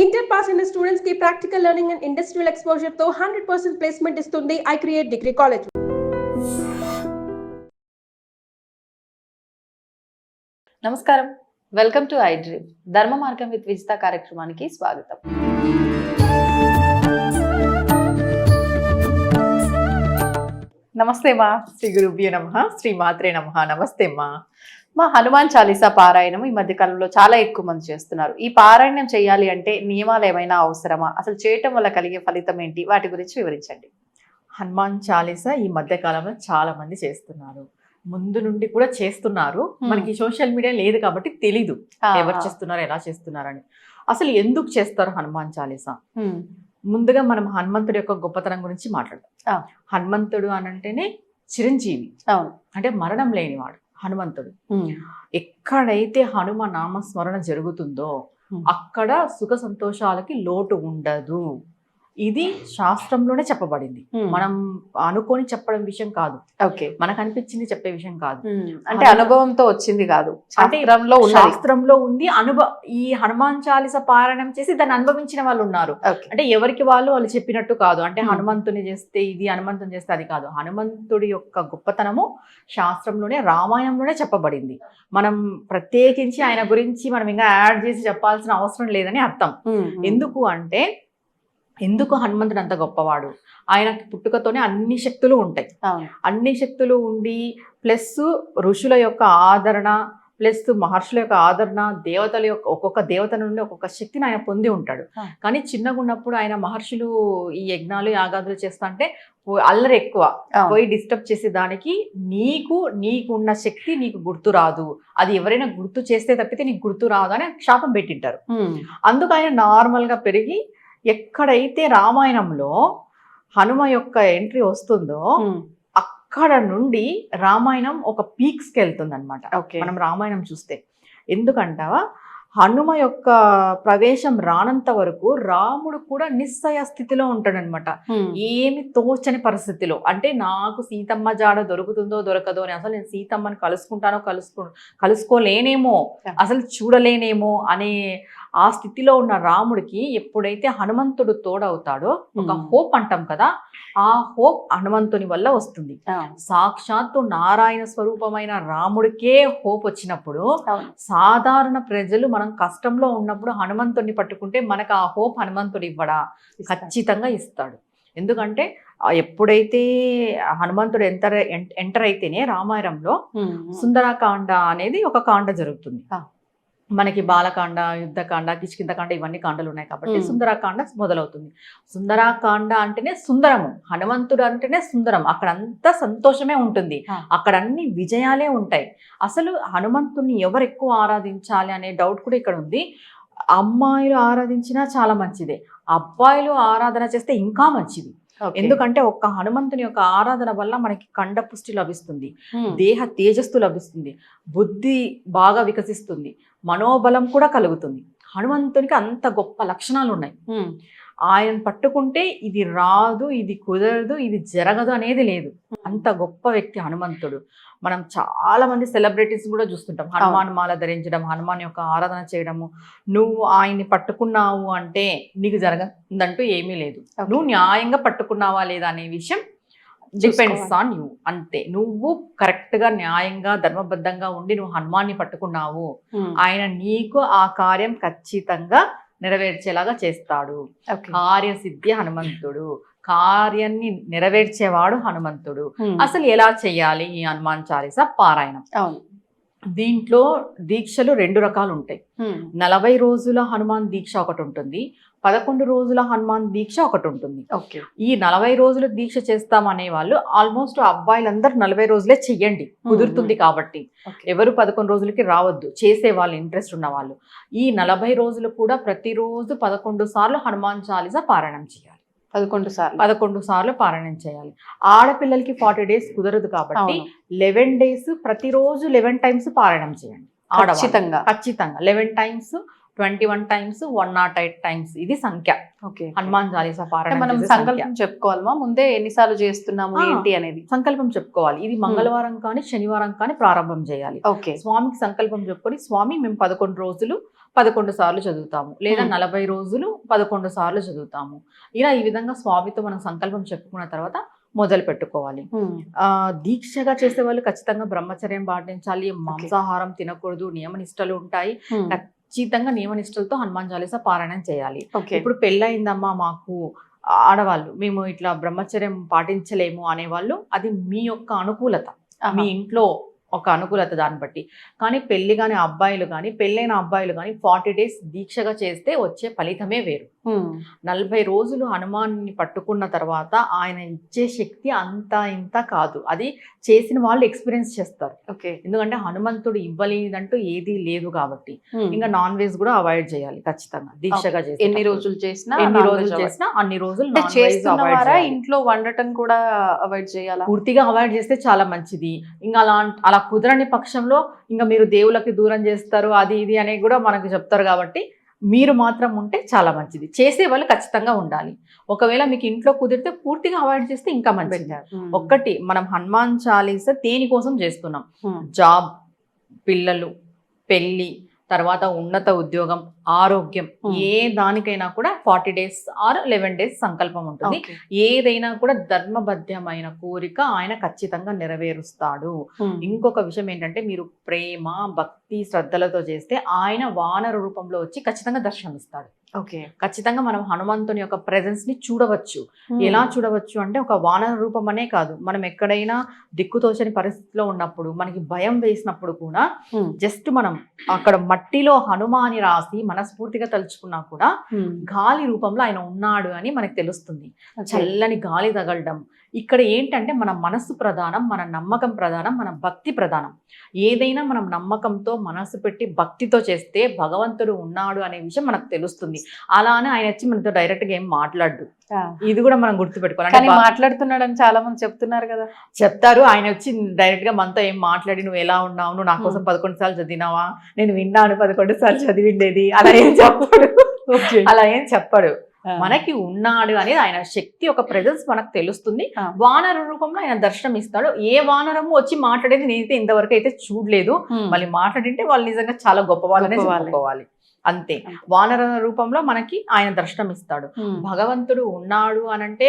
Inter pass అయిన students కి practical learning and industrial exposure తో 100% ప్లేస్మెంట్ ఇస్తుంది ఐ క్రియేట్ డిగ్రీ కాలేజ్. నమస్కారం, వెల్కమ్ టు ఐ డ్రీమ్. ధర్మ మార్గం విత్ విజిత కార్యక్రమానికి స్వాగతం. నమస్తే మా. శ్రీ గురుభ్యో నమః, శ్రీ మాత్రే నమః. నమస్తే మా హనుమాన్ చాలీసా పారాయణం ఈ మధ్య కాలంలో చాలా ఎక్కువ మంది చేస్తున్నారు. ఈ పారాయణం చేయాలి అంటే నియమాలు ఏమైనా అవసరమా? అసలు చేయటం వల్ల కలిగే ఫలితం ఏంటి? వాటి గురించి వివరించండి. హనుమాన్ చాలీసా ఈ మధ్య కాలంలో చాలా మంది చేస్తున్నారు, ముందు నుండి కూడా చేస్తున్నారు. మనకి సోషల్ మీడియా లేదు కాబట్టి తెలీదు ఎవరు చేస్తున్నారు, ఎలా చేస్తున్నారని. అసలు ఎందుకు చేస్తారు హనుమాన్ చాలీసా? ముందుగా మనం హనుమంతుడి యొక్క గొప్పతనం గురించి మాట్లాడతాం. హనుమంతుడు అని అంటేనే చిరంజీవి, అంటే మరణం లేనివాడు హనుమంతుడు. ఎక్కడైతే హనుమ నామస్మరణ జరుగుతుందో అక్కడ సుఖ సంతోషాలకి లోటు ఉండదు. ఇది శాస్త్రంలోనే చెప్పబడింది, మనం అనుకొని చెప్పడం విషయం కాదు. ఓకే, మనకు అనిపించింది చెప్పే విషయం కాదు, అంటే అనుభవంతో వచ్చింది కాదు, అంటే శాస్త్రంలో ఉంది. ఈ హనుమాన్ చాలీస పారాయణం చేసి దాన్ని అనుభవించిన వాళ్ళు ఉన్నారు. అంటే ఎవరికి వాళ్ళు చెప్పినట్టు కాదు, అంటే హనుమంతుని చేస్తే ఇది, హనుమంతుని చేస్తే అది కాదు. హనుమంతుడి యొక్క గొప్పతనము శాస్త్రంలోనే, రామాయణంలోనే చెప్పబడింది. మనం ప్రత్యేకించి ఆయన గురించి మనం ఇంకా యాడ్ చేసి చెప్పాల్సిన అవసరం లేదని అర్థం. ఎందుకు హనుమంతుడు అంత గొప్పవాడు? ఆయనకి పుట్టుకతోనే అన్ని శక్తులు ఉంటాయి. అన్ని శక్తులు ఉండి ప్లస్ ఋషుల యొక్క ఆదరణ, ప్లస్ మహర్షుల యొక్క ఆదరణ, దేవతల యొక్క ఒక్కొక్క దేవత నుండి ఒక్కొక్క శక్తిని ఆయన పొంది ఉంటాడు. కానీ చిన్నగా ఉన్నప్పుడు ఆయన మహర్షులు ఈ యజ్ఞాలు యాగాదులు చేస్తా అంటే అల్లరి ఎక్కువ, పోయి డిస్టర్బ్ చేసే దానికి నీకున్న శక్తి నీకు గుర్తు రాదు, అది ఎవరైనా గుర్తు చేస్తే తప్పితే నీకు గుర్తు రాదు అని శాపం పెట్టింటారు. అందుకు ఆయన నార్మల్ గా పెరిగి ఎక్కడైతే రామాయణంలో హనుమ యొక్క ఎంట్రీ వస్తుందో అక్కడ నుండి రామాయణం ఒక పీక్స్కి వెళ్తుంది అనమాట. మనం రామాయణం చూస్తే ఎందుకంటావా, హనుమ యొక్క ప్రవేశం రానంత వరకు రాముడు కూడా నిస్సయ స్థితిలో ఉంటాడనమాట. ఏమి తోచని పరిస్థితిలో, అంటే నాకు సీతమ్మ జాడ దొరుకుతుందో దొరకదో అని, అసలు నేను సీతమ్మని కలుసుకోలేనేమో, అసలు చూడలేనేమో అనే ఆ స్థితిలో ఉన్న రాముడికి ఎప్పుడైతే హనుమంతుడు తోడవుతాడో, ఒక హోప్ అంటాం కదా, ఆ హోప్ హనుమంతుని వల్ల వస్తుంది. సాక్షాత్తు నారాయణ స్వరూపమైన రాముడికే హోప్ వచ్చినప్పుడు, సాధారణ ప్రజలు మనం కష్టంలో ఉన్నప్పుడు హనుమంతుడిని పట్టుకుంటే మనకు ఆ హోప్ హనుమంతుడు ఇవ్వడా? ఖచ్చితంగా ఇస్తాడు. ఎందుకంటే ఎప్పుడైతే హనుమంతుడు ఎంటర్ అయితేనే రామాయణంలో సుందరకాండ అనేది ఒక కాండ జరుగుతుంది. మనకి బాలకాండ, యుద్ధకాండ, కిష్కింధకాండ ఇవన్నీ కాండలు ఉన్నాయి కాబట్టి సుందరకాండ మొదలవుతుంది. సుందరకాండ అంటేనే సుందరము, హనుమంతుడు అంటేనే సుందరం. అక్కడ అంతా సంతోషమే ఉంటుంది, అక్కడ అన్ని విజయాలే ఉంటాయి. అసలు హనుమంతుడిని ఎవరు ఎక్కువ ఆరాధించాలి అనే డౌట్ కూడా ఇక్కడ ఉంది. అమ్మాయిలు ఆరాధించినా చాలా మంచిదే, అబ్బాయిలు ఆరాధన చేస్తే ఇంకా మంచిది. ఎందుకంటే ఒక్క హనుమంతుని యొక్క ఆరాధన వల్ల మనకి కండ పుష్టి లభిస్తుంది, దేహ తేజస్సు లభిస్తుంది, బుద్ధి బాగా వికసిస్తుంది, మనోబలం కూడా కలుగుతుంది. హనుమంతునికి అంత గొప్ప లక్షణాలు ఉన్నాయి. ఆయన పట్టుకుంటే ఇది రాదు, ఇది కుదరదు, ఇది జరగదు అనేది లేదు. అంత గొప్ప వ్యక్తి హనుమంతుడు. మనం చాలా మంది సెలబ్రిటీస్ కూడా చూస్తుంటాం హనుమాన్ మాల ధరించడం, హనుమాన్ యొక్క ఆరాధన చేయడము. నువ్వు ఆయన్ని పట్టుకున్నావు అంటే నీకు జరగదంటూ ఏమీ లేదు. నువ్వు న్యాయంగా పట్టుకున్నావా లేదా అనే విషయం డిపెండ్స్ ఆన్ యూ. అంతే, నువ్వు కరెక్ట్ గా న్యాయంగా ధర్మబద్ధంగా ఉండి నువ్వు హనుమాన్ని పట్టుకున్నావు, ఆయన నీకు ఆ కార్యం ఖచ్చితంగా నెరవేర్చేలాగా చేస్తాడు. కార్యసిద్ధి హనుమంతుడు, కార్యాన్ని నెరవేర్చేవాడు హనుమంతుడు. అసలు ఎలా చెయ్యాలి ఈ హనుమాన్ చాలీసా పారాయణం? దీంట్లో దీక్షలు 2 రకాలు ఉంటాయి. 40 రోజుల హనుమాన్ దీక్ష ఒకటి ఉంటుంది, 11 రోజుల హనుమాన్ దీక్ష ఒకటి ఉంటుంది. ఈ 40 రోజుల దీక్ష చేస్తామనే వాళ్ళు ఆల్మోస్ట్ అబ్బాయిలందరూ 40 రోజులే చెయ్యండి, కుదురుతుంది కాబట్టి. ఎవరు 11 రోజులకి రావద్దు, చేసే వాళ్ళు ఇంట్రెస్ట్ ఉన్న వాళ్ళు. ఈ 40 రోజులు కూడా ప్రతిరోజు 11 సార్లు హనుమాన్ చాలీసా పారాయణం చేయాలి. 11 సార్లు పారాయణం చేయాలి. ఆడపిల్లలకి 40 days కుదరదు కాబట్టి 11 days ప్రతిరోజు 11 times పారాయణం చేయండి. ఖచ్చితంగా 11 times, 21 times, 108 times ఇది సంఖ్య. హనుమాన్ చాలీసా పారాయణం మనం సంకల్పం చెప్పుకోవాలమా ముందే ఎన్నిసార్లు చేస్తున్నాము ఏంటి అనేది? సంకల్పం చెప్పుకోవాలి. ఇది మంగళవారం కానీ శనివారం కానీ ప్రారంభం చేయాలి. స్వామికి సంకల్పం చెప్పుకొని, స్వామి మేము 11 రోజులు 11 సార్లు చదువుతాము, లేదా Hmm. 40 రోజులు 11 సార్లు చదువుతాము. ఇలా ఈ విధంగా స్వామితో మనం సంకల్పం చెప్పుకున్న తర్వాత మొదలు పెట్టుకోవాలి. దీక్షగా చేసే వాళ్ళు ఖచ్చితంగా బ్రహ్మచర్యం పాటించాలి, మాంసాహారం తినకూడదు, నియమనిష్టలు ఉంటాయి. ఖచ్చితంగా నియమనిష్టలతో హనుమాన్ చాలీసా పారాయణం చేయాలి. ఇప్పుడు పెళ్ళయిందమ్మా మాకు ఆడవాళ్ళు, మేము ఇట్లా బ్రహ్మచర్యం పాటించలేము అనేవాళ్ళు, అది మీ యొక్క అనుకూలత, మీ ఇంట్లో ఒక అనుకూలత దాన్ని బట్టి. కానీ పెళ్లి కాని అబ్బాయిలు కానీ పెళ్ళైన అబ్బాయిలు కానీ 40 days దీక్షగా చేస్తే వచ్చే ఫలితమే వేరు. 40 రోజులు హనుమాన్ని పట్టుకున్న తర్వాత ఆయన ఇచ్చే శక్తి అంత ఇంత కాదు, అది చేసిన వాళ్ళు ఎక్స్పీరియన్స్ చేస్తారు. ఎందుకంటే హనుమంతుడు ఇవ్వలేదంటూ ఏదీ లేదు కాబట్టి. ఇంకా నాన్ వెజ్ కూడా అవాయిడ్ చేయాలి ఖచ్చితంగా దీక్షగా చేసి. ఎన్ని రోజులు చేసినా అన్ని రోజులు ఇంట్లో వండటం కూడా అవాయిడ్ చేయాలి. పూర్తిగా అవాయిడ్ చేస్తే చాలా మంచిది. ఇంకా అలా కుదరని పక్షంలో ఇంకా మీరు దేవుళ్ళకి దూరం చేస్తారు అది ఇది అనేది కూడా మనకు చెప్తారు కాబట్టి మీరు మాత్రం ఉంటే చాలా మంచిది. చేసే వాళ్ళు ఖచ్చితంగా ఉండాలి. ఒకవేళ మీకు ఇంట్లో కుదిరితే పూర్తిగా అవాయిడ్ చేస్తే ఇంకా మంచిది. ఒక్కటి, మనం హనుమాన్ చాలీసా దేనికోసం చేస్తున్నాం? జాబ్, పిల్లలు, పెళ్ళి, తర్వాత ఉన్నత ఉద్యోగం, ఆరోగ్యం, ఏ దానికైనా కూడా 40 days ఆర్ 11 days సంకల్పం ఉంటుంది. ఏదైనా కూడా ధర్మబద్ధమైన కోరిక ఆయన ఖచ్చితంగా నెరవేరుస్తాడు. ఇంకొక విషయం ఏంటంటే, మీరు ప్రేమ, భక్తి, శ్రద్ధలతో చేస్తే ఆయన వానర రూపంలో వచ్చి ఖచ్చితంగా దర్శనమిస్తాడు. ఖచ్చితంగా మనం హనుమంతుని యొక్క ప్రెజెన్స్ ని చూడవచ్చు. ఎలా చూడవచ్చు అంటే, ఒక వానర రూపం అనే కాదు, మనం ఎక్కడైనా దిక్కుతోచని పరిస్థితిలో ఉన్నప్పుడు, మనకి భయం వేసినప్పుడు కూడా జస్ట్ మనం అక్కడ మట్టిలో హనుమాని రాసి మనస్ఫూర్తిగా తలుచుకున్నా కూడా గాలి రూపంలో ఆయన ఉన్నాడు అని మనకు తెలుస్తుంది. చల్లని గాలి తగలడం. ఇక్కడ ఏంటంటే మన మనస్సు ప్రధానం, మన నమ్మకం ప్రధానం, మన భక్తి ప్రధానం. ఏదైనా మనం నమ్మకంతో మనసు పెట్టి భక్తితో చేస్తే భగవంతుడు ఉన్నాడు అనే విషయం మనకు తెలుస్తుంది. అలానే ఆయన వచ్చి మనతో డైరెక్ట్ గా ఏం మాట్లాడు, ఇది కూడా మనం గుర్తుపెట్టుకోవాలి. మాట్లాడుతున్నాడు అని చాలా మంది చెప్తున్నారు కదా. చెప్తారు. ఆయన వచ్చి డైరెక్ట్ గా మనతో ఏం మాట్లాడి, నువ్వు ఎలా ఉన్నావు, నువ్వు నా కోసం 11 సార్లు చదివినావా, నేను విన్నాను 11 సార్లు చదివిండేది, అలా ఏం చెప్పాడు. అలా ఏం చెప్పాడు. మనకి ఉన్నాడు అనేది ఆయన శక్తి, ఒక ప్రెజెన్స్ మనకు తెలుస్తుంది. వానర రూపంలో ఆయన దర్శనం ఇస్తాడు. ఏ వానరము వచ్చి మాట్లాడేది నేనైతే ఇంతవరకు అయితే చూడలేదు. మళ్ళీ మాట్లాడింటే వాళ్ళు నిజంగా చాలా గొప్ప వాళ్ళనే చెప్పుకోవాలి. అంతే. వానర రూపంలో మనకి ఆయన దర్శనం ఇస్తాడు. భగవంతుడు ఉన్నాడు అనంటే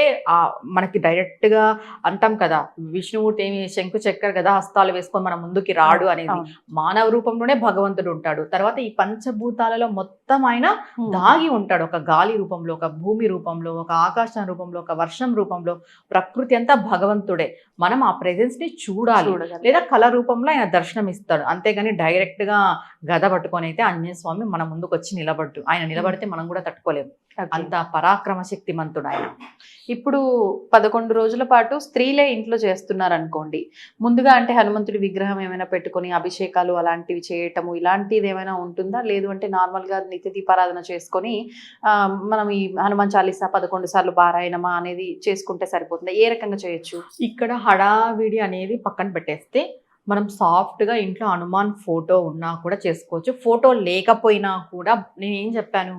మనకి డైరెక్ట్ గా అంటాం కదా, విష్ణుమూర్తి ఏమి శంకు చక్కెర గదా హస్తాలు వేసుకొని మన ముందుకి రాడు అనేది. మానవ రూపంలోనే భగవంతుడు ఉంటాడు. తర్వాత ఈ పంచభూతాలలో మొత్తం ఆయన దాగి ఉంటాడు. ఒక గాలి రూపంలో, ఒక భూమి రూపంలో, ఒక ఆకాశం రూపంలో, ఒక వర్షం రూపంలో, ప్రకృతి అంతా భగవంతుడే. మనం ఆ ప్రెజెన్స్ ని చూడాలి, లేదా కళ రూపంలో ఆయన దర్శనం ఇస్తాడు. అంతేగాని డైరెక్ట్ గా గద పట్టుకొని అయితే ఆంజనేయ స్వామి మన ముందుకు వచ్చి నిలబడ్డు. ఆయన నిలబడితే మనం కూడా తట్టుకోలేము. అంత పరాక్రమ శక్తిమంతుడు ఆయన. ఇప్పుడు 11 రోజుల పాటు స్త్రీలే ఇంట్లో చేస్తున్నారు అనుకోండి, ముందుగా అంటే హనుమంతుడి విగ్రహం ఏమైనా పెట్టుకొని అభిషేకాలు అలాంటివి చేయటము ఇలాంటిది ఏమైనా ఉంటుందా? లేదు అంటే నార్మల్ గా నిత్య దీపారాధన చేసుకొని మనం ఈ హనుమాన్ చాలీసా 11 సార్లు పారాయణమా అనేది చేసుకుంటే సరిపోతుందా? ఏ రకంగా చేయొచ్చు? ఇక్కడ హడావిడి అనేది పక్కన పెట్టేస్తే మనం సాఫ్ట్గా ఇంట్లో హనుమాన్ ఫోటో ఉన్నా కూడా చేసుకోవచ్చు. ఫోటో లేకపోయినా కూడా నేనేం చెప్పాను,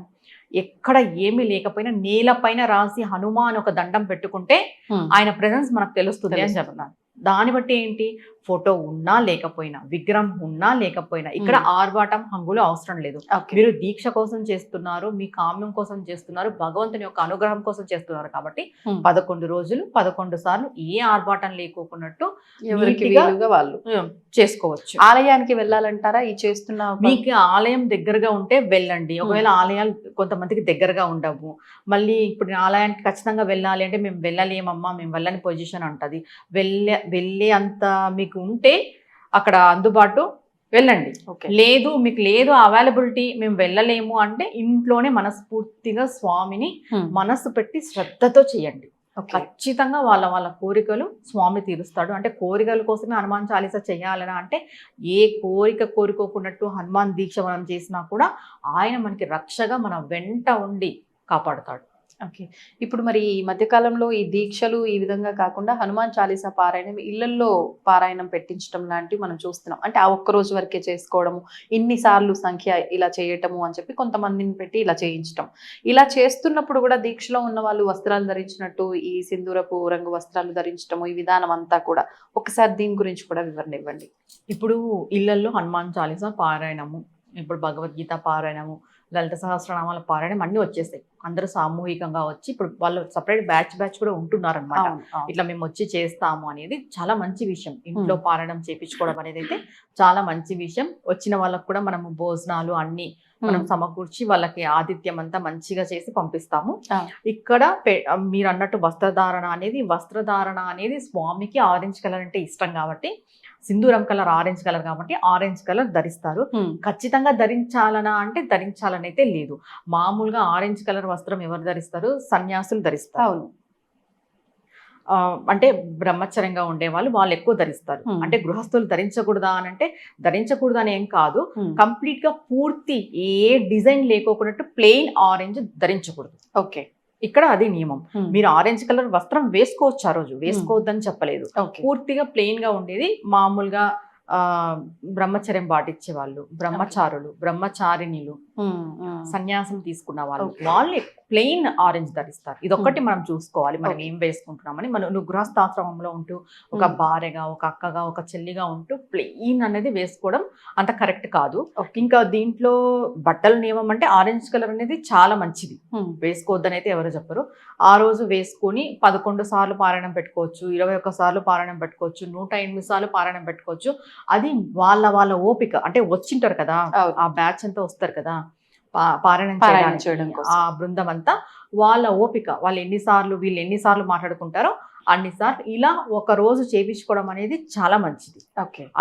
ఎక్కడ ఏమీ లేకపోయినా నేలపైన రాసి హనుమాన్ ఒక దండం పెట్టుకుంటే ఆయన ప్రెజెన్స్ మనకు తెలుస్తుంది అని చెప్తున్నాను. దాన్ని బట్టి ఏంటి, ఫోటో ఉన్నా లేకపోయినా, విగ్రహం ఉన్నా లేకపోయినా, ఇక్కడ ఆర్భాటం హంగులు అవసరం లేదు. మీరు దీక్ష కోసం చేస్తున్నారు, మీ కామ్యం కోసం చేస్తున్నారు, భగవంతుని యొక్క అనుగ్రహం కోసం చేస్తున్నారు కాబట్టి 11 రోజులు 11 సార్లు ఏ ఆర్భాటం లేకోకున్నట్టు వాళ్ళు చేసుకోవచ్చు. ఆలయానికి వెళ్ళాలంటారా ఈ చేస్తున్న? మీకు ఆలయం దగ్గరగా ఉంటే వెళ్ళండి. ఒకవేళ ఆలయాలు కొంతమందికి దగ్గరగా ఉండవు, మళ్ళీ ఇప్పుడు ఆలయానికి ఖచ్చితంగా వెళ్ళాలి అంటే మేము వెళ్ళలేమమ్మా, మేము వెళ్ళని పొజిషన్ ఉంటుంది, వెళ్ళే అంత మీకు ఉంటే అక్కడ అందుబాటు వెళ్ళండి. లేదు మీకు లేదు అవైలబిలిటీ, మేము వెళ్ళలేము అంటే ఇంట్లోనే మనస్ఫూర్తిగా స్వామిని మనసు పెట్టి శ్రద్ధతో చేయండి. ఖచ్చితంగా వాళ్ళ కోరికలు స్వామి తీరుస్తాడు. అంటే కోరికల కోసమే హనుమాన్ చాలీసా చేయాలనా అంటే, ఏ కోరిక కోరుకోకున్నట్టు హనుమాన్ దీక్ష మనం చేసినా కూడా ఆయన మనకి రక్షగా మన వెంట ఉండి కాపాడుతాడు. ఇప్పుడు మరి ఈ మధ్యకాలంలో ఈ దీక్షలు ఈ విధంగా కాకుండా హనుమాన్ చాలీసా పారాయణం ఇళ్లలో పారాయణం పెట్టించడం లాంటివి మనం చూస్తున్నాం. అంటే ఆ ఒక్క రోజు వరకే చేసుకోవడము, ఇన్నిసార్లు సంఖ్య ఇలా చేయటము అని చెప్పి కొంతమందిని పెట్టి ఇలా చేయించటం. ఇలా చేస్తున్నప్పుడు కూడా దీక్షలో ఉన్న వాళ్ళు వస్త్రాలు ధరించినట్టు ఈ సింధూరపు రంగు వస్త్రాలు ధరించటము, ఈ విధానం అంతా కూడా ఒకసారి దీని గురించి కూడా వివరణ ఇవ్వండి. ఇప్పుడు ఇళ్లలో హనుమాన్ చాలీసా పారాయణము ఇప్పుడు భగవద్గీత పారాయణము, లలిత సహస్రనామాల పారాయణం అన్ని వచ్చేస్తాయి. అందరూ సామూహికంగా వచ్చి ఇప్పుడు వాళ్ళు సపరేట్ బ్యాచ్ కూడా ఉంటున్నారు అనమాట. ఇట్లా మేము వచ్చి చేస్తాము అనేది చాలా మంచి విషయం. ఇంట్లో పారాయణం చేపించుకోవడం అనేది అయితే చాలా మంచి విషయం. వచ్చిన వాళ్ళకు కూడా మనము భోజనాలు అన్ని మనం సమకూర్చి వాళ్ళకి ఆతిథ్యం అంతా మంచిగా చేసి పంపిస్తాము. ఇక్కడ మీరు అన్నట్టు వస్త్రధారణ అనేది స్వామికి ఆరెంజ్ కలర్ అంటే ఇష్టం కాబట్టి, సింధూరం కలర్ ఆరెంజ్ కలర్ కాబట్టి ఆరెంజ్ కలర్ ధరిస్తారు. ఖచ్చితంగా ధరించాలనా అంటే ధరించాలని అయితే లేదు. మామూలుగా ఆరెంజ్ కలర్ వస్త్రం ఎవరు ధరిస్తారు? సన్యాసులు ధరిస్తారు. అంటే బ్రహ్మచర్యంగా ఉండే వాళ్ళు ఎక్కువ ధరిస్తారు. అంటే గృహస్థులు ధరించకూడదా అని అంటే ధరించకూడదు అని ఏం కాదు. కంప్లీట్ గా పూర్తి ఏ డిజైన్ లేకోకున్నట్టు ప్లెయిన్ ఆరెంజ్ ధరించకూడదు. ఓకే, ఇక్కడ అది నియమం. మీరు ఆరెంజ్ కలర్ వస్త్రం వేసుకోవచ్చు, ఆ రోజు వేసుకోవద్దని చెప్పలేదు. పూర్తిగా ప్లెయిన్ గా ఉండేది. మామూలుగా బ్రహ్మచర్యం పాటించే వాళ్ళు, బ్రహ్మచారులు, బ్రహ్మచారిణిలు, సన్యాసం తీసుకున్న వాళ్ళు ప్లెయిన్ ఆరెంజ్ ధరిస్తారు. ఇదొక్కటి మనం చూసుకోవాలి, మనం ఏం వేసుకుంటున్నామని. నువ్వు గృహస్థాశ్రమంలో ఉంటూ ఒక భార్యగా, ఒక అక్కగా, ఒక చెల్లిగా ఉంటూ ప్లెయిన్ అనేది వేసుకోవడం అంత కరెక్ట్ కాదు. ఇంకా దీంట్లో బట్టల నియమం అంటే ఆరెంజ్ కలర్ అనేది చాలా మంచిది, వేసుకోవద్దని అయితే ఎవరు చెప్పరు. ఆ రోజు వేసుకొని 11 సార్లు పారాయణం పెట్టుకోవచ్చు, 21 సార్లు పారాయణం పెట్టుకోవచ్చు, 108 సార్లు పారాయణం పెట్టుకోవచ్చు. అది వాళ్ళ ఓపిక. అంటే వచ్చింటారు కదా, ఆ బ్యాచ్ అంతా వస్తారు కదా పారాయణం చేయడానికి, ఆ బృందం అంతా వాళ్ళ ఓపిక. వీళ్ళు ఎన్నిసార్లు మాట్లాడుకుంటారో అన్నిసార్లు ఇలా ఒక రోజు చేపించుకోవడం అనేది చాలా మంచిది.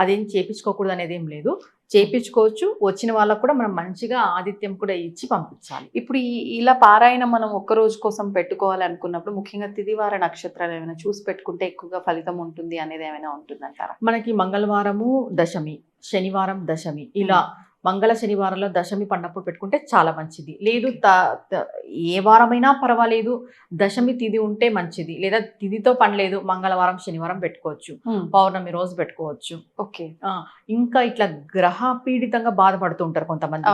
అదేం చేపించుకోకూడదు అనేది ఏం లేదు, చేపించుకోవచ్చు. వచ్చిన వాళ్ళకు కూడా మనం మంచిగా ఆతిథ్యం కూడా ఇచ్చి పంపించాలి. ఇప్పుడు ఇలా పారాయణం మనం ఒక్క రోజు కోసం పెట్టుకోవాలి అనుకున్నప్పుడు ముఖ్యంగా తిదివార నక్షత్రాలు ఏమైనా చూసి పెట్టుకుంటే ఎక్కువగా ఫలితం ఉంటుంది అనేది ఏమైనా ఉంటుందంటారా? మనకి మంగళవారము దశమి, శనివారం దశమి, ఇలా మంగళ శనివారంలో దశమి పడినప్పుడు పెట్టుకుంటే చాలా మంచిది. లేదు ఏ వారమైనా పర్వాలేదు, దశమి తిథి ఉంటే మంచిది. లేదా తిథితో పని లేదు, మంగళవారం శనివారం పెట్టుకోవచ్చు, పౌర్ణమి రోజు పెట్టుకోవచ్చు. ఇంకా ఇట్లా గ్రహ పీడితంగా బాధపడుతుంటారు కొంతమంది.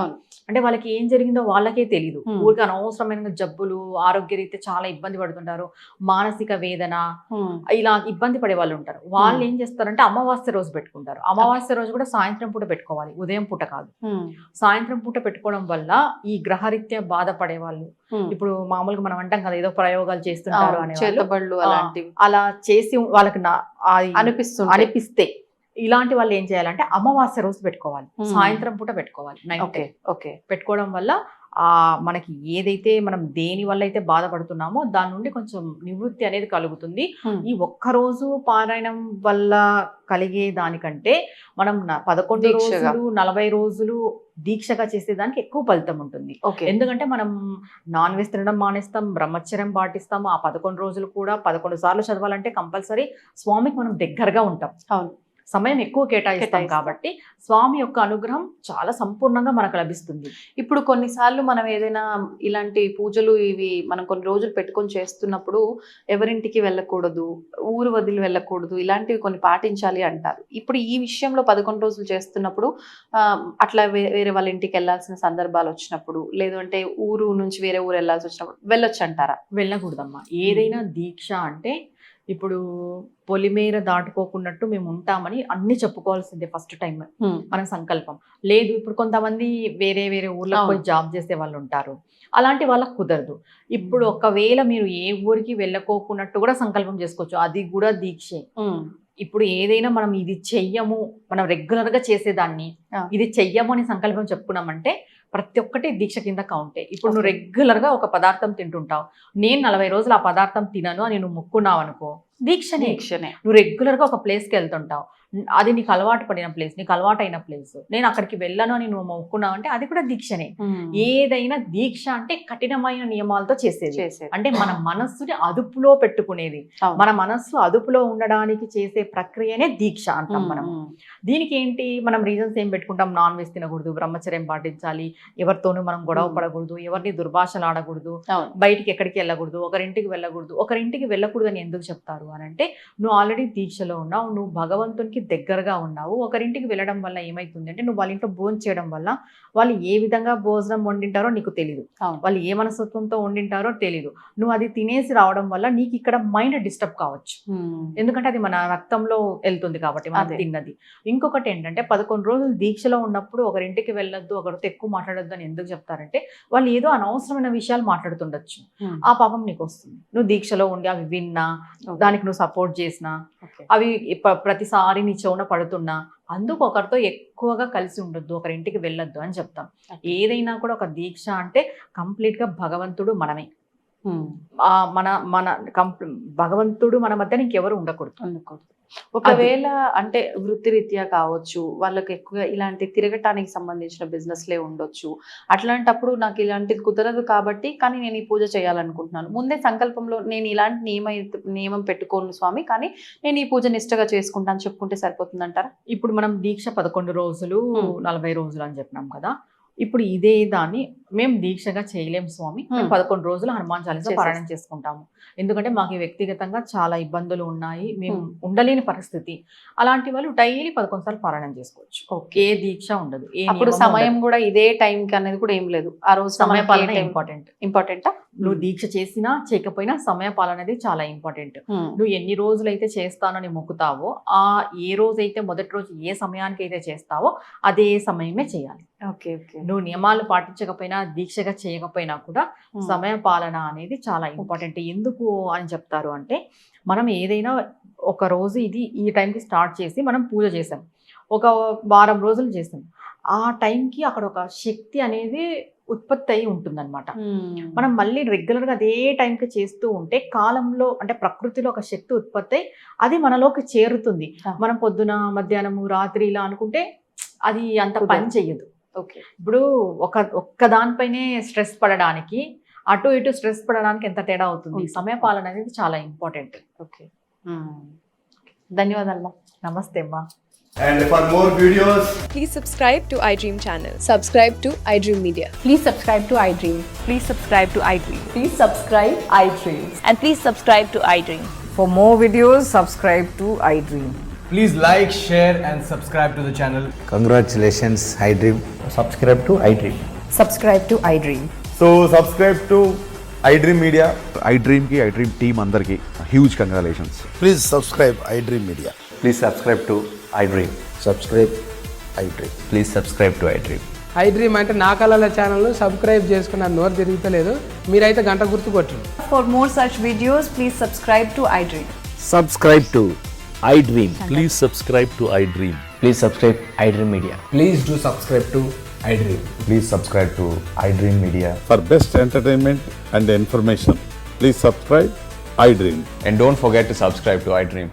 అంటే వాళ్ళకి ఏం జరిగిందో వాళ్ళకే తెలియదు. ఊరికి అనవసరమైన జబ్బులు, ఆరోగ్యరీత్యా చాలా ఇబ్బంది పడుతుంటారు, మానసిక వేదన, ఇలా ఇబ్బంది పడే వాళ్ళు ఉంటారు. వాళ్ళు ఏం చేస్తారంటే అమావాస్య రోజు పెట్టుకుంటారు. అమావాస్య రోజు కూడా సాయంత్రం పూట పెట్టుకోవాలి, ఉదయం పూట కాదు. సాయంత్రం పూట పెట్టుకోవడం వల్ల ఈ గ్రహరీత్యా బాధపడే వాళ్ళు, ఇప్పుడు మామూలుగా మనం అంటాం కదా ఏదో ప్రయోగాలు చేస్తుంటారు అనే చేతబళ్ళు అలాంటివి, అలా చేసి వాళ్ళకి అనిపిస్తే ఇలాంటి వాళ్ళు ఏం చేయాలంటే అమావాస్య రోజు పెట్టుకోవాలి, సాయంత్రం పూట పెట్టుకోవాలి, నైట్ పెట్టుకోవడం వల్ల మనకి ఏదైతే మనం దేని వల్ల అయితే బాధపడుతున్నామో దాని నుండి కొంచెం నివృత్తి అనేది కలుగుతుంది. ఈ ఒక్కరోజు పారాయణం వల్ల కలిగే దానికంటే మనం 11 రోజులు 40 రోజులు దీక్షగా చేసేదానికి ఎక్కువ ఫలితం ఉంటుంది. ఎందుకంటే మనం నాన్ వెజ్ తినడం మానేస్తాం, బ్రహ్మచర్యం పాటిస్తాము. ఆ 11 రోజులు కూడా 11 సార్లు చదవాలంటే కంపల్సరీ స్వామికి మనం దగ్గరగా ఉంటాం. సమయం ఎక్కువ కేటాయిస్తాం కాబట్టి స్వామి యొక్క అనుగ్రహం చాలా సంపూర్ణంగా మనకు లభిస్తుంది. ఇప్పుడు కొన్నిసార్లు మనం ఏదైనా ఇలాంటి పూజలు ఇవి మనం కొన్ని రోజులు పెట్టుకొని చేస్తున్నప్పుడు ఎవరింటికి వెళ్ళకూడదు, ఊరు వదిలి వెళ్ళకూడదు, ఇలాంటివి కొన్ని పాటించాలి అంటారు. ఇప్పుడు ఈ విషయంలో 11 రోజులు చేస్తున్నప్పుడు అట్లా వేరే వాళ్ళ ఇంటికి వెళ్ళాల్సిన సందర్భాలు వచ్చినప్పుడు, లేదు అంటే ఊరు నుంచి వేరే ఊరు వెళ్ళాల్సి వచ్చినప్పుడు వెళ్ళొచ్చు అంటారా? వెళ్ళకూడదమ్మా. ఏదైనా దీక్ష అంటే ఇప్పుడు పొలిమేర దాటుకోకున్నట్టు మేము ఉంటామని అన్ని చెప్పుకోవాల్సిందే ఫస్ట్ టైం మన సంకల్పం. లేదు ఇప్పుడు కొంతమంది వేరే ఊర్లకు పోయి జాబ్ చేసే వాళ్ళు ఉంటారు, అలాంటి వాళ్ళకు కుదరదు. ఇప్పుడు ఒకవేళ మీరు ఏ ఊరికి వెళ్ళకోకున్నట్టు కూడా సంకల్పం చేసుకోవచ్చు, అది కూడా దీక్షే. ఇప్పుడు ఏదైనా మనం ఇది చెయ్యము, మనం రెగ్యులర్ గా చేసేదాన్ని ఇది చెయ్యము అని సంకల్పం చెప్పుకున్నామంటే ప్రతి ఒక్కటి దీక్ష కింద కౌంటే. ఇప్పుడు నువ్వు రెగ్యులర్ గా ఒక పదార్థం తింటుంటావు, నేను 40 రోజులు ఆ పదార్థం తినను అని నువ్వు మొక్కున్నావు అనుకో, దీక్షనే. నువ్వు రెగ్యులర్ గా ఒక ప్లేస్కి వెళ్తుంటావు, అది నీకు అలవాటు పడిన ప్లేస్, నీకు అలవాటు అయిన ప్లేస్, నేను అక్కడికి వెళ్ళను అని నువ్వు మొక్కున్నావు అంటే అది కూడా దీక్షనే. ఏదైనా దీక్ష అంటే కఠినమైన నియమాలతో చేసేది, అంటే మన మనస్సుని అదుపులో పెట్టుకునేది. మన మనస్సు అదుపులో ఉండడానికి చేసే ప్రక్రియనే దీక్ష అంటాం మనం. దీనికి ఏంటి మనం రీజన్స్ ఏం పెట్టుకుంటాం? నాన్ వెజ్ తినకూడదు, బ్రహ్మచర్యం పాటించాలి, ఎవరితోనూ మనం గొడవ పడకూడదు, ఎవరిని దుర్భాషలు ఆడకూడదు, బయటికి ఎక్కడికి వెళ్ళకూడదు, ఒకరింటికి వెళ్ళకూడదు. ఒకరింటికి వెళ్ళకూడదు అని ఎందుకు చెప్తారు? చెప్తారు అని అంటే, నువ్వు ఆల్రెడీ దీక్షలో ఉన్నావు, నువ్వు భగవంతునికి దగ్గరగా ఉన్నావు. ఒకరింటికి వెళ్ళడం వల్ల ఏమైతుంది అంటే, నువ్వు వాళ్ళ ఇంట్లో భోజనం చేయడం వల్ల వాళ్ళు ఏ విధంగా భోజనం వండింటారో నీకు తెలియదు, వాళ్ళు ఏ మనస్తత్వంతో వండింటారో తెలియదు. నువ్వు అది తినేసి రావడం వల్ల నీకు ఇక్కడ మైండ్ డిస్టర్బ్ కావచ్చు, ఎందుకంటే అది మన రక్తంలో వెళ్తుంది కాబట్టి మనం తిన్నది. ఇంకొకటి ఏంటంటే 11 రోజులు దీక్షలో ఉన్నప్పుడు ఒకరింటికి వెళ్ళొద్దు, ఒకరితో ఎక్కువ మాట్లాడొద్దు అని ఎందుకు చెప్తారంటే, వాళ్ళు ఏదో అనవసరమైన విషయాలు మాట్లాడుతుండొచ్చు, ఆ పాపం నీకు వస్తుంది. నువ్వు దీక్షలో ఉండి అవి విన్నా, దానికి నువ్వు సపోర్ట్ చేసినా, అవి ప్రతిసారి నీ చెవున పడుతున్నా, అందుకు ఒకరితో ఎక్కువగా కలిసి ఉండొద్దు, ఒకరింటికి వెళ్ళొద్దు అని చెప్తాం. ఏదైనా కూడా ఒక దీక్ష అంటే కంప్లీట్ గా భగవంతుడు మనమే, మన మన భగవంతుడు మన మధ్య ఇంకెవరు ఉండకూడదు. ఒకవేళ అంటే వృత్తిరీత్యా కావచ్చు, వాళ్ళకి ఎక్కువగా ఇలాంటి తిరగటానికి సంబంధించిన బిజినెస్లే ఉండొచ్చు, అట్లాంటప్పుడు నాకు ఇలాంటిది కుదరదు కాబట్టి కానీ నేను ఈ పూజ చేయాలనుకుంటున్నాను, ముందే సంకల్పంలో నేను ఇలాంటి నియమం పెట్టుకోను స్వామి, కానీ నేను ఈ పూజ నిష్టగా చేసుకుంటాను చెప్పుకుంటే సరిపోతుందంటారా? ఇప్పుడు మనం దీక్ష 11 రోజులు 40 రోజులు అని చెప్పినాం కదా, ఇప్పుడు ఇదే దాన్ని మేము దీక్షగా చేయలేం స్వామి, మేము 11 రోజులు హనుమాన్ చాలీసా పారాయణం చేసుకుంటాము, ఎందుకంటే మాకు వ్యక్తిగతంగా చాలా ఇబ్బందులు ఉన్నాయి, మేము ఉండలేని పరిస్థితి. అలాంటి వాళ్ళు డైలీ 11 సార్లు పారాయణం చేసుకోవచ్చు, ఏ దీక్ష ఉండదు. అప్పుడు సమయం కూడా ఇదే టైం కి అనేది కూడా ఏం లేదు, ఆ రోజు సమయ పాలన ఇంపార్టెంటా? నువ్వు దీక్ష చేసినా చేయకపోయినా సమయ పాలన అనేది చాలా ఇంపార్టెంట్. నువ్వు ఎన్ని రోజులైతే చేస్తానని మొక్కుతావో, ఆ ఏ రోజైతే మొదటి రోజు ఏ సమయానికి అయితే చేస్తావో అదే సమయమే చేయాలి. నువ్వు నియమాలు పాటించకపోయినా, దీక్షగా చేయకపోయినా కూడా సమయ పాలన అనేది చాలా ఇంపార్టెంట్. ఎందుకు అని చెప్తారు అంటే, మనం ఏదైనా ఒక రోజు ఇది ఈ టైంకి స్టార్ట్ చేసి మనం పూజ చేసాం, ఒక వారం రోజులు చేసాం, ఆ టైంకి అక్కడ ఒక శక్తి అనేది ఉత్పత్తి అయి ఉంటుందన్నమాట. మనం మళ్ళీ రెగ్యులర్గా అదే టైంకి చేస్తూ ఉంటే కాలంలో అంటే ప్రకృతిలో ఒక శక్తి ఉత్పత్తి అయి అది మనలోకి చేరుతుంది. మనం పొద్దున మధ్యాహ్నము రాత్రి ఇలా అనుకుంటే అది అంత పని చెయ్యదు. ఇప్పుడు ఒక్క దానిపైనే స్ట్రెస్ పడడానికి, అటు ఇటు స్ట్రెస్ పడడానికి ఎంత తేడా అవుతుంది. సమయ పాలన అనేది చాలా ఇంపార్టెంట్. ధన్యవాదాలు. నమస్తే అమ్మా. And for more videos, please subscribe to iDream channel. Subscribe to iDream Media. Please subscribe to iDream. Please subscribe to iDream. Please subscribe iDream. And please subscribe to iDream. For more videos, subscribe to iDream. please like, share and subscribe to the channel. Congratulations, iDream. Subscribe to iDream. Subscribe to iDream. So subscribe to iDream Media. iDream ki iDream team andarki huge congratulations. Please subscribe iDream Media. Please subscribe to iDream. Subscribe iDream. Please subscribe to iDream. iDream అంటే నా కళల channel subscribe చేసుకున్న నోరు తిరుగుతలేదు, మీరైతే గంట గుర్తు కొట్టండి. For more such videos, please subscribe to iDream. Subscribe to iDream. Please subscribe to iDream. Please subscribe iDream Media. Please do subscribe to iDream. Please subscribe to iDream Media. For best entertainment and information, please subscribe iDream. And don't forget to subscribe to iDream.